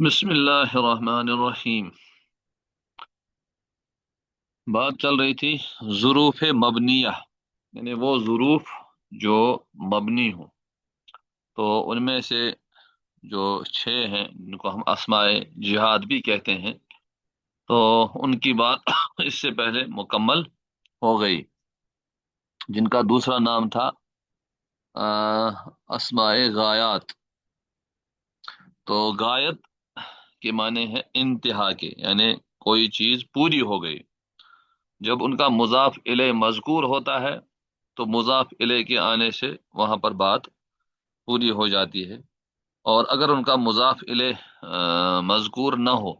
बिस्मिल्लाहिर्रहमानिर्रहीम। बात चल रही थी ज़ुरूफ़ मबनिया, यानी वो ज़ुरूफ़ जो मबनी हो। तो उनमें से जो छह हैं जिनको हम अस्माए जिहाद भी कहते हैं, तो उनकी बात इससे पहले मुकम्मल हो गई, जिनका दूसरा नाम था अस्माए गायत। तो गायत के माने हैं इंतहा के, यानी कोई चीज पूरी हो गई। जब उनका मुजाफ इले मजकूर होता है तो मुजाफ इले के आने से वहां पर बात पूरी हो जाती है। और अगर उनका मुजाफ इले मजकूर न हो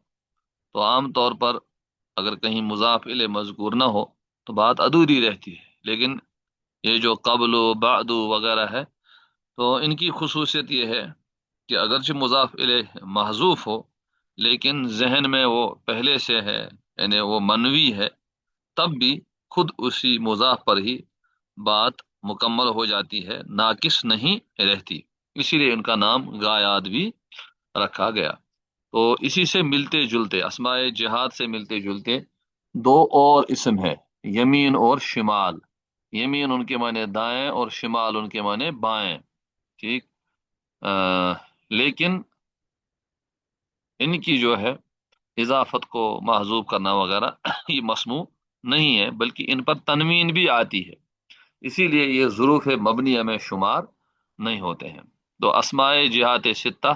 तो आम तौर पर अगर कहीं मुजाफ इले मजकूर न हो तो बात अधूरी रहती है। लेकिन ये जो कब्लो बादू वगैरह है, तो इनकी खुसूसियत ये है कि अगरचे मुजाफ इले महजूफ हो, लेकिन जहन में वो पहले से है, यानी वो मनवी है, तब भी खुद उसी मुजाफ पर ही बात मुकम्मल हो जाती है, नाकिस नहीं रहती। इसीलिए उनका नाम गायात भी रखा गया। तो इसी से मिलते जुलते, अस्माए जिहाद से मिलते जुलते दो और इसम है, यमीन और शिमाल। यमीन उनके माने दाएं और शिमाल उनके माने बाएं। ठीक। लेकिन इनकी जो है इजाफत को महजूब करना वगैरह ये मसनू नहीं है, बल्कि इन पर तनवीन भी आती है। इसीलिए ये ज़ुरूफ़ मबनिया में शुमार नहीं होते हैं। तो अस्माए जिहात सित्ता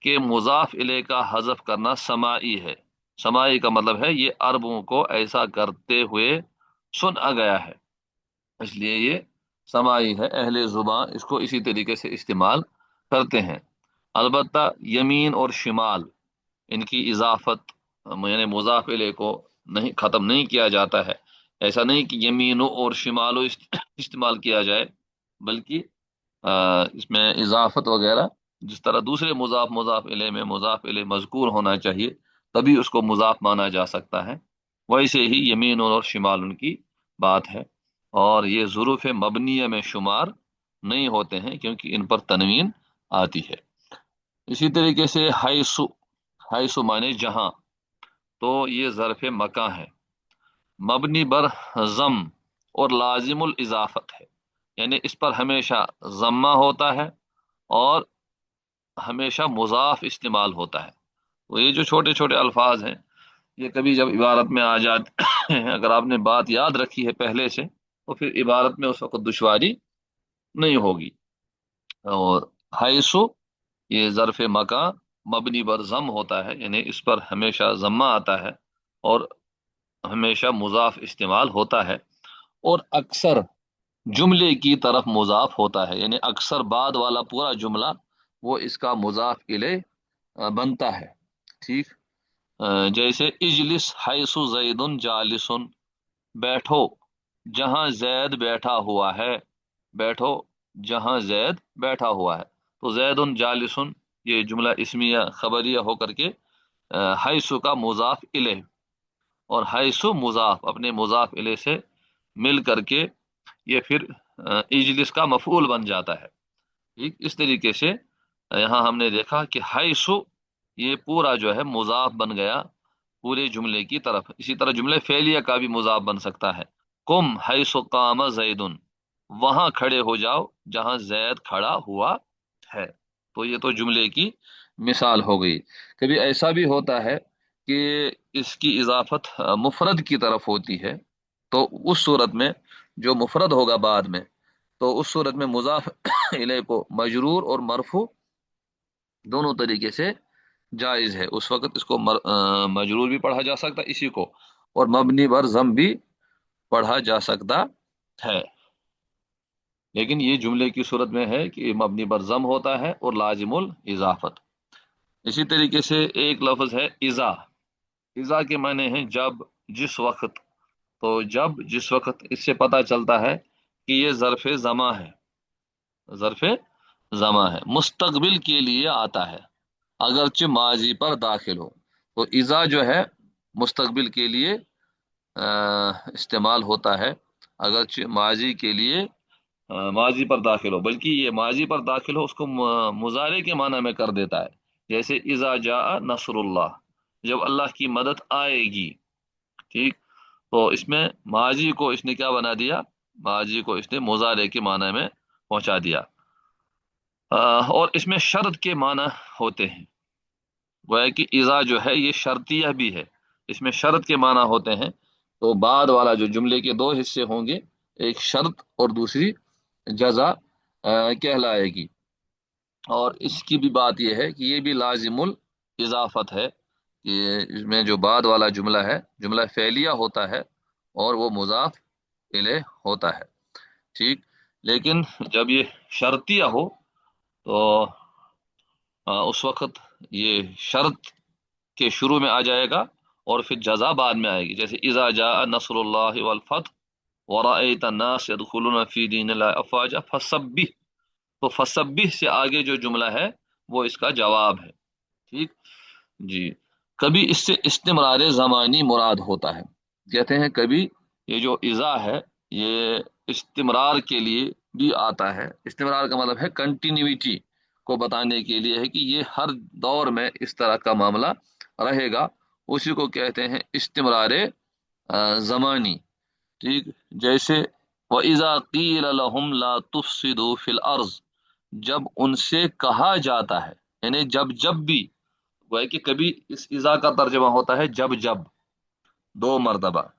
के मुजाफ इले का हज़फ करना समाई है। समाई का मतलब है ये अरबों को ऐसा करते हुए सुना गया है, इसलिए ये समाई है। अहले जुबान इसको इसी तरीके से इस्तेमाल करते हैं। अलबत्ता यमीन और शिमाल, इनकी इजाफत यानी मुजाफ इले को नहीं, खत्म नहीं किया जाता है। ऐसा नहीं कि यमीनो और शिमालो इस्तेमाल किया जाए, बल्कि इसमें इजाफत वगैरह जिस तरह दूसरे मुजाफ मुजाफ इले में मुजाफ इले मजकूर होना चाहिए तभी उसको मुजाफ माना जा सकता है, वैसे ही यमीन और शिमाल उनकी बात है। और ये ज़ुरूफ़ मबनिया में शुमार नहीं होते हैं क्योंकि इन पर तनवीन आती है। इसी तरीके से हाइसु, हाइसु माने जहां, तो ये ज़र्फ़ मका है, मबनी बर जम और लाजिमुल इजाफत है, यानी इस पर हमेशा जम्मा होता है और हमेशा मुजाफ इस्तेमाल होता है। तो ये जो छोटे छोटे अल्फाज हैं, ये कभी जब इबारत में आ जाते हैं, अगर आपने बात याद रखी है पहले से, तो फिर इबारत में उस वक्त दुश्वारी नहीं होगी। और हाइसु, ये ज़र्फ़ मका मबनी बर जम होता है, यानी इस पर हमेशा जम्मा आता है और हमेशा मुजाफ इस्तेमाल होता है। और अक्सर जुमले की तरफ मुजाफ होता है, यानी अक्सर बाद वाला पूरा जुमला वो इसका मुजाफ इले बनता है। ठीक। जैसे इजलिस हाइसु जैदुन जालिसुन, बैठो जहां जैद बैठा हुआ है। बैठो जहां जैद बैठा हुआ है। तो जैदुन जालिसुन ये जुमला इसमिया खबरिया होकर के हाइसु का मुजाफ इले, और हाइसु मुजाफ अपने मुजाफ इले से मिल करके ये फिर इजलिस का मफूल बन जाता है। ठीक इस तरीके से यहाँ हमने देखा कि हाइसु ये पूरा जो है मुजाफ बन गया पूरे जुमले की तरफ। इसी तरह जुमले फेलिया का भी मुजाफ बन सकता है। कुम हाइसु कामा जैदुन, वहां खड़े हो जाओ जहां जैद खड़ा हुआ है। तो ये तो जुमले की मिसाल हो गई। कभी ऐसा भी होता है कि इसकी इजाफत मुफरद की तरफ होती है, तो उस सूरत में जो मुफरद होगा बाद में, तो उस सूरत में मुजाफ इले को मजरूर और मरफू दोनों तरीके से जायज है। उस वक्त इसको मजरूर भी पढ़ा जा सकता है इसी को, और मबनी बर जम भी पढ़ा जा सकता है। लेकिन ये जुमले की सूरत में है कि मबनी बर जम होता है और लाजिमुल इजाफत। इसी तरीके से एक लफ्ज है इजा। इजा के माने हैं जब, जिस वक्त। तो जब, जिस वक्त, इससे पता चलता है कि ये ज़र्फ़े ज़मा है। ज़र्फ़े ज़मा है, मुस्तकबिल के लिए आता है अगरचे माजी पर दाखिल हो। तो इज़ा जो है मुस्तकबिल के लिए इस्तेमाल होता है, अगरचे माजी के लिए माजी पर दाखिल हो। बल्कि ये माजी पर दाखिल हो उसको मुजारे के माना में कर देता है, जैसे इज़ा जाअ नसरुल्लाह, जब अल्लाह की मदद आएगी। ठीक। तो इसमें माजी को इसने क्या बना दिया, माजी को इसने मुजारे के माना में पहुंचा दिया। और इसमें शर्त के माना होते हैं। गोया कि इज़ा जो है ये शर्तिया भी है, इसमें शर्त के माना होते हैं। तो बाद वाला जो जुमले के दो हिस्से होंगे, एक शर्त और दूसरी जजा कहलाएगी। और इसकी भी बात यह है कि ये भी लाजिमुल इजाफत है कि इसमें जो बाद वाला जुमला है जुमला फेलिया होता है और वो मुजाफ इले होता है। ठीक। लेकिन जब ये शर्तिया हो तो उस वक्त ये शर्त के शुरू में आ जाएगा और फिर जजा बाद में आएगी। जैसे इज़ा जाअ नस्रुल्लाहि वल फतह व रअयत अन्नास यदखुलून फी दीनिल्लाहि अफवाजा फसब्बिह। तो फसब्बिह से आगे जो जुमला है वो इसका जवाब है। ठीक। जी। कभी इससे इस्तिमरार ज़मानी मुराद होता है। कहते हैं कभी ये जो इज़ा है ये इस्तिमरार के लिए भी आता है। इस्तिमरार का मतलब है कंटिन्यूटी को बताने के लिए है कि ये हर दौर में इस तरह का मामला रहेगा। उसी को कहते हैं इस्तिमरार ज़मानी। ठीक। जैसे व इज़ा क़ील लहुम ला तुफ़सिदू फिल अर्ज़, जब उनसे कहा जाता है, यानी जब जब भी, वो है कि कभी इस इज़ा का तर्जमा होता है जब जब, दो मरतबा।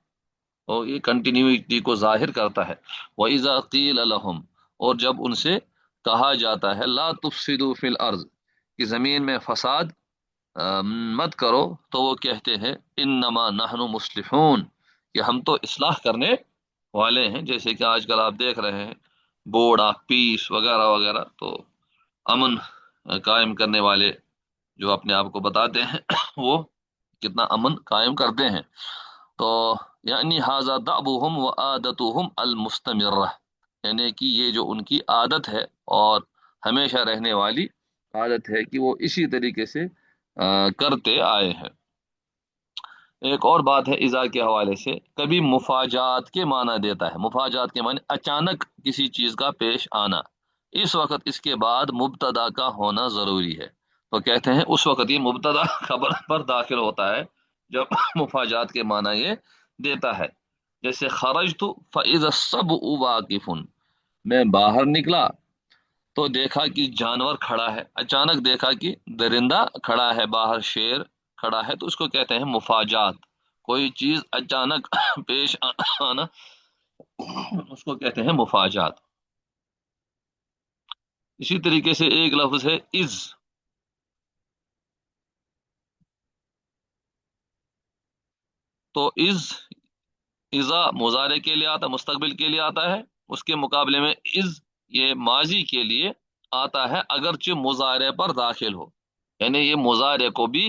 और ये कंटिन्यूटी को जाहिर करता है। व इज़ा क़ील लहुम, और जब उनसे कहा जाता है ला तुफ़सिदू फिल अर्ज़, कि जमीन में फसाद मत करो, तो वो कहते हैं इन्नमा नहनु मुस्लिहून, कि हम तो इस्लाह करने वाले हैं। जैसे कि आजकल आप देख रहे हैं बोड़ा पीस वगैरह वगैरह, तो अमन कायम करने वाले जो अपने आप को बताते हैं वो कितना अमन कायम करते हैं। तो यानी हाजा दाबुहुम व आदतुहुम अल मुस्तमिर्रा, यानी कि ये जो उनकी आदत है और हमेशा रहने वाली आदत है कि वो इसी तरीके से करते आए हैं। एक और बात है इज़ा के हवाले से, कभी मुफाजात के माना देता है। मुफाजात के माने अचानक किसी चीज का पेश आना, इस वक्त इसके बाद मुब्तदा का होना जरूरी है। तो कहते हैं उस वक्त ये मुब्तदा खबर पर दाखिल होता है जब मुफाजात के माना ये देता है। जैसे खरजतु फइज़ सब वाकिफुन, मैं बाहर निकला तो देखा कि जानवर खड़ा है। अचानक देखा कि दरिंदा खड़ा है, बाहर शेर खड़ा है, तो उसको कहते हैं मुफाजात। कोई चीज अचानक पेश आना उसको कहते हैं मुफाजात। इसी तरीके से एक लफ्ज है इज। तो इजा मुजारे के लिए आता, मुस्तकबिल के लिए आता है। उसके मुकाबले में इज ये माजी के लिए आता है, अगरचे मुजारे पर दाखिल हो। यानी ये मुजारे को भी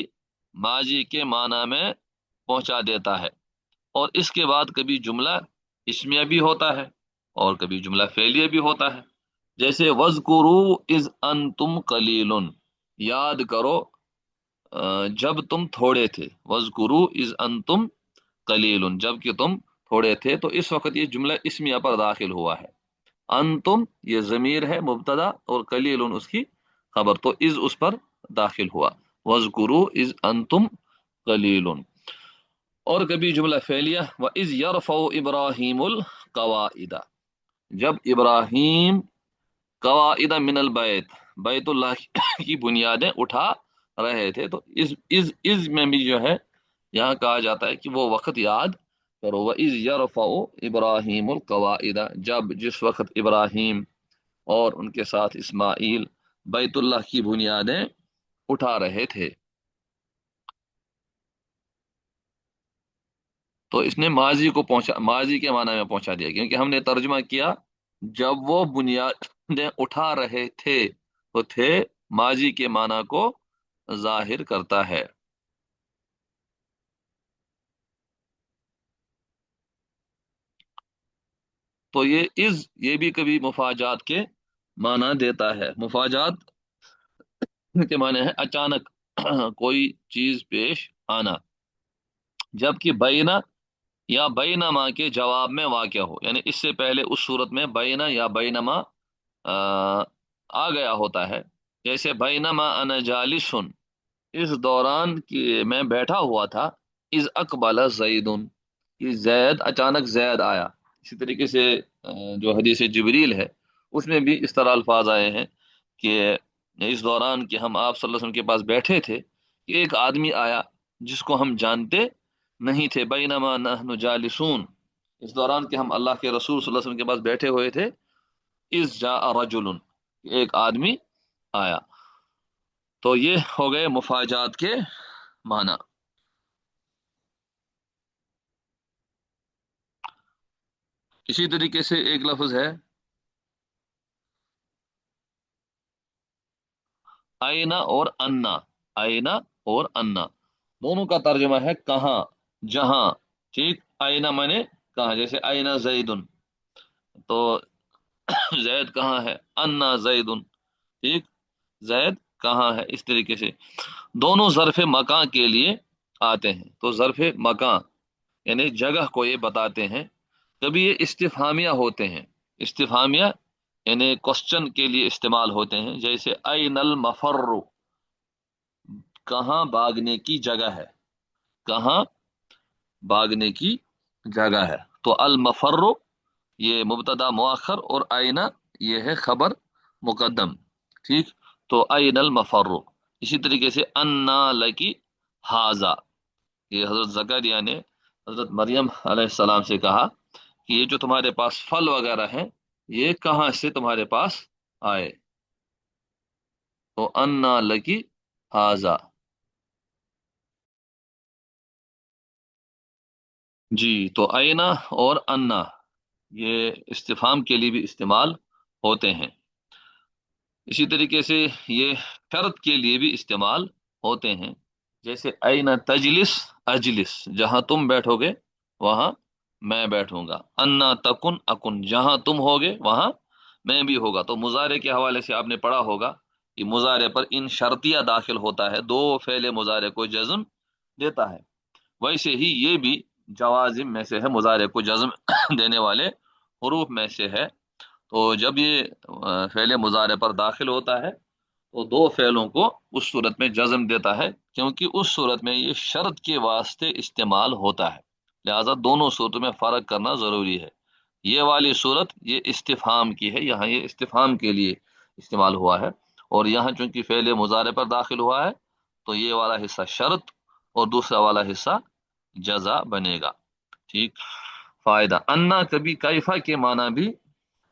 माजी के माना में पहुंचा देता है। और इसके बाद कभी जुमला इस्मिया भी होता है और कभी जुमला फेलिया भी होता है। जैसे वज़कुरू इज अंतुम कलीलुन, याद करो जब तुम थोड़े थे। वज़कुरू इज अंतुम कलीलुन, जब कि तुम थोड़े थे। तो इस वक्त ये जुमला इस्मिया पर दाखिल हुआ है। अंतुम ये जमीर है मुब्तदा और कलीलुन उसकी खबर, तो इज उस पर दाखिल हुआ। वज़कुरू इज अंतुम कलीलुन। और कभी जुमला फेलिया व इज यरफउ इब्राहिमुल कवाइदा, जब इब्राहिम कवाइदा मिनल बैत, बैतुल्लाह की बुनियादें उठा रहे थे। तो इस में भी जो है यहाँ कहा जाता है कि वो वक्त याद करो। व इज यरफउ इब्राहिमुल कवाइदा, जब जिस वक्त इब्राहिम और उनके साथ इस्माइल बैतुल्लाह की बुनियादें उठा रहे थे। तो इसने माजी को पहुंचा, माजी के माना में पहुंचा दिया, क्योंकि हमने तर्जुमा किया जब वो बुनियादें उठा रहे थे, तो थे माजी के माना को जाहिर करता है। तो ये भी कभी मुफाजात के माना देता है। मुफाजात के माने है अचानक कोई चीज पेश आना। जबकि बैना या बैनमा के जवाब में वाक़या हो, यानी इससे पहले उस सूरत में बैना या बैनमा आ, आ गया होता है। जैसे बैनमा अना जालिसुन, इस दौरान कि मैं बैठा हुआ था, इस अकबल जैदुन, कि जैद अचानक जैद आया। इसी तरीके से जो हदीस जिबरील है उसमें भी इस तरह अल्फाज आए हैं कि इस दौरान कि हम आप सल्लल्लाहु अलैहि वसल्लम के पास बैठे थे कि एक आदमी आया जिसको हम जानते नहीं थे। बैनमा नहनु जालिसून, इस दौरान कि हम अल्लाह के रसूल सल्लल्लाहु अलैहि वसल्लम के पास बैठे हुए थे, इस जा रजुलन, एक आदमी आया। तो ये हो गए मुफाजात के माना। इसी तरीके से एक लफ्ज है आईना और अन्ना। आईना और अन्ना दोनों का तर्जुमा है कहाँ, जहां। ठीक, आईना माने कहाँ, जैसे आईना जैदुन, तो जैद कहाँ है, अन्ना जैदुन। ठीक, जैद कहाँ है, इस तरीके से दोनों ज़र्फ़ मकान के लिए आते हैं। तो ज़र्फ़ मकान यानी जगह को ये बताते हैं। कभी ये इस्तिफामिया होते हैं। इस्तिफामिया यानी क्वेश्चन के लिए इस्तेमाल होते हैं, जैसे अयनल मफर्रु, कहाँ भागने की जगह है, कहाँ भागने की जगह है। तो अल मफर्रु ये मुब्तदा मुअख्खर, और आइना ये है खबर मुकद्दम। ठीक, तो अयनल मफर्रु। इसी तरीके से अन्ना लकी हाजा, ये हजरत जकरिया ने हजरत मरियम अलैहिस्सलाम से कहा कि ये जो तुम्हारे पास फल वगैरह हैं, ये कहाँ से तुम्हारे पास आए। तो अन्ना लकी हाजा। जी, तो आईना और अन्ना ये इस्तिफाम के लिए भी इस्तेमाल होते हैं। इसी तरीके से ये शर्त के लिए भी इस्तेमाल होते हैं, जैसे आईना तजलिस अजलिस, जहां तुम बैठोगे वहां मैं बैठूंगा। अन्ना तकुन अकुन, जहां तुम होगे वहां मैं भी होगा। तो मुजारे के हवाले से आपने पढ़ा होगा कि मुजारे पर इन शर्तिया दाखिल होता है, दो फेले मुजारे को जज्म देता है। वैसे ही ये भी जवाजिम में से है, मुजारे को जज्म देने वाले हरूफ में से है। तो जब ये फेले मुजारे पर दाखिल होता है तो दो फेलों को उस सूरत में जज्म देता है, क्योंकि उस सूरत में ये शर्त के वास्ते इस्तेमाल होता है। लिहाजा दोनों सूरतों में फर्क करना जरूरी है। ये वाली सूरत ये इस्तिफाम की है, यहाँ ये इस्तिफाम के लिए इस्तेमाल हुआ है। और यहाँ चूंकि फेले मुजारे पर दाखिल हुआ है तो ये वाला हिस्सा शर्त और दूसरा वाला हिस्सा जजा बनेगा। ठीक, फायदा अन्ना कभी कैफा के माना भी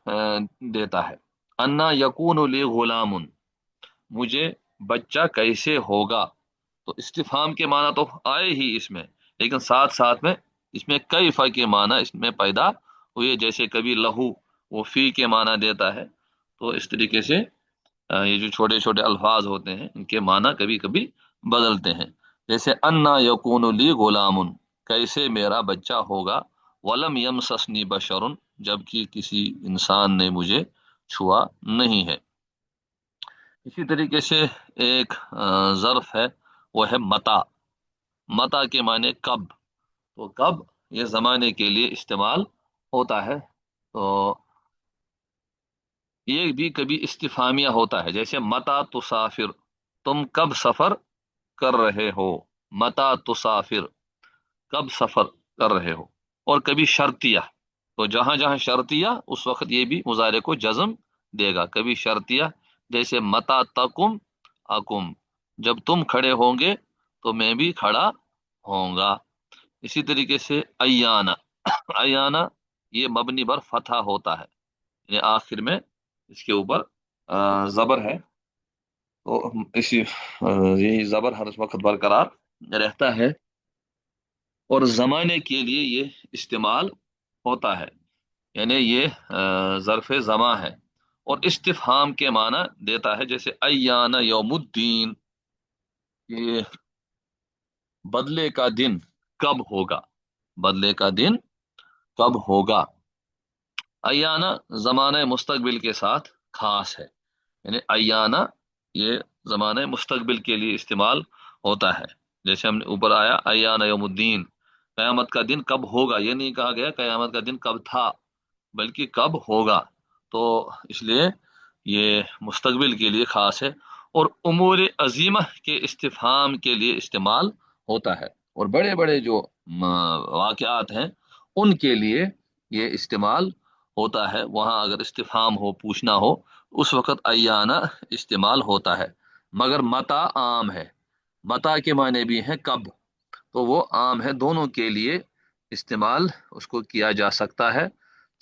देता है। अन्ना यकून ली गुलामुन, मुझे बच्चा कैसे होगा। तो इस्तिफाम के माना तो आए ही इसमें, लेकिन साथ साथ में इसमें कैफा के माना इसमें पैदा हुए। जैसे कभी लहू वो फी के माना देता है। तो इस तरीके से ये जो छोटे छोटे अल्फाज होते हैं इनके माना कभी कभी बदलते हैं। जैसे अन्ना यकून ली गुलामुन, कैसे मेरा बच्चा होगा। वलम यमससनी बशरुन, जबकि किसी इंसान ने मुझे छुआ नहीं है। इसी तरीके से एक ज़र्फ है, वो है मता। मता के माने कब। तो कब ये जमाने के लिए इस्तेमाल होता है। तो ये भी कभी इस्तिफामिया होता है, जैसे मता तुसाफिर, तुम कब सफर कर रहे हो। मता तुसाफिर, कब सफर कर रहे हो। और कभी शर्तिया, तो जहां जहां शर्तिया उस वक्त ये भी मुजारे को जज्म देगा। कभी शर्तिया, जैसे मता तकुम अकुम, जब तुम खड़े होंगे तो मैं भी खड़ा होऊंगा। इसी तरीके से अयाना। अयाना ये मबनी पर फतहा होता है, यानी आखिर में इसके ऊपर जबर है। तो इसी यही जबर हर वक्त बरकरार रहता है, और जमाने के लिए ये इस्तेमाल होता है। यानी ये ज़र्फ़ ज़मा है। और इस्तिफ़हाम के माना देता है, जैसे अय्याना यौमुद्दीन, ये बदले का दिन कब होगा। बदले का दिन कब होगा। अय्याना जमाने मुस्तकबिल के साथ खास है, यानी अय्याना ये जमाने मुस्तकबिल के लिए इस्तेमाल होता है। जैसे हमने ऊपर आया अय्याना यौमुद्दीन, कयामत का दिन कब होगा, ये नहीं कहा गया कयामत का दिन कब था, बल्कि कब होगा। तो इसलिए ये मुस्तकबिल के लिए खास है। اور امور عظیمہ کے استفہام کے لیے استعمال ہوتا ہے، اور بڑے بڑے جو واقعات ہیں ان کے لیے یہ استعمال ہوتا ہے، وہاں اگر استفہام ہو، پوچھنا ہو، اس وقت ایانا استعمال ہوتا ہے۔ مگر متا عام ہے، متا کے معنی بھی ہیں کب، تو وہ عام ہے، دونوں کے لیے استعمال اس کو کیا جا سکتا ہے،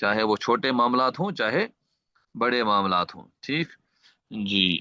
چاہے وہ چھوٹے معاملات ہوں چاہے بڑے معاملات ہوں، ٹھیک جی۔